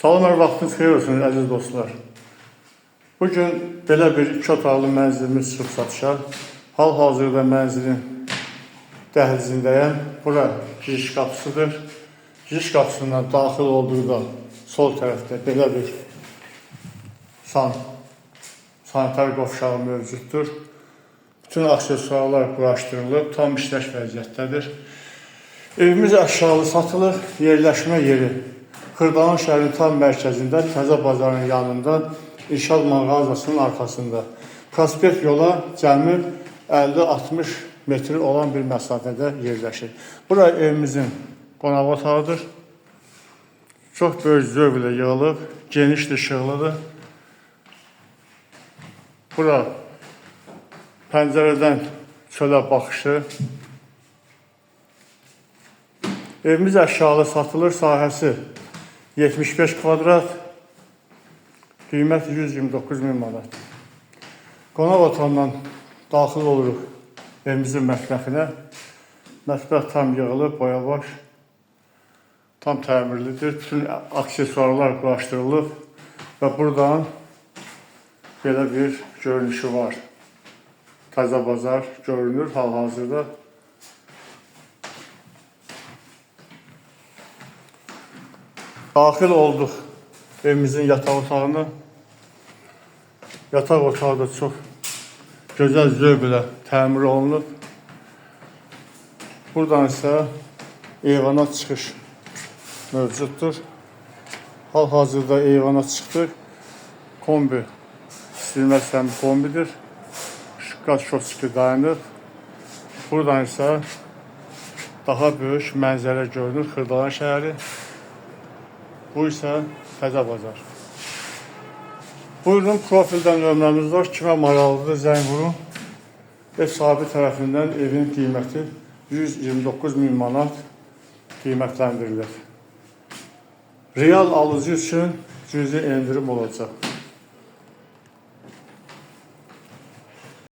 Salamlar, vaxtınız xeyir olsun əziz dostlar. Bugün belə bir 2 otaqlı mənzilimiz çıxıb satışa. Hal-hazırda mənzilin dəhlizindəyəm. Bura giriş qapısıdır. Giriş qapısından daxil olduğunda sol tərəfdə belə bir sanitar qovşağı mövcuddur. Bütün aksesuarlar quraşdırılıb, tam işləş vəziyyətdədir. Evimiz aşağılı satılır, yerləşmə yeri Xırdalan şəhərinin tam mərkəzində, Təzə bazarın yanında, İrşad mağazasının arxasında. Prospekt yola cəmi 50-60 metr olan bir məsafədə yerləşir. Bura evimizin qonaq otağıdır. Çox böyük zövqlə yığılıb, genişdir, işıqlıdır. Bura pəncərədən çölə baxışı. Evimiz əşyalı satılır, sahəsi 75 kvadrat, qiymət 129.000 manat. Qonaq otağından daxil oluruq evimizin mətbəxinə. Mətbəx tam yığılıb, boya-baş, tam təmirlidir. Bütün aksesuarlar quraşdırılıb və buradan belə bir görünüşü var. Təzə bazar görünür hal-hazırda. Daxil olduq evimizin yataq otağına. Yataq otağı da çox gözəl zövqlə təmir olunub. Buradan isə eyvana çıxış mövcuddur. Hal-hazırda eyvana çıxdıq. Kombi, istilmə sistemi kombidir. Qaz şoçki dayanıb. Buradan isə daha böyük mənzərə görünür Xırdalan şəhəri. Bu isə Təzə bazar. Buyurun, profildən nömrəmiz var. Kimə maraqlıdır, zəng vurun. Ev sahibi tərəfindən evin qiyməti 129.000 manat qiymətləndirilir. Real alıcı üçün cüzi endirim olacaq.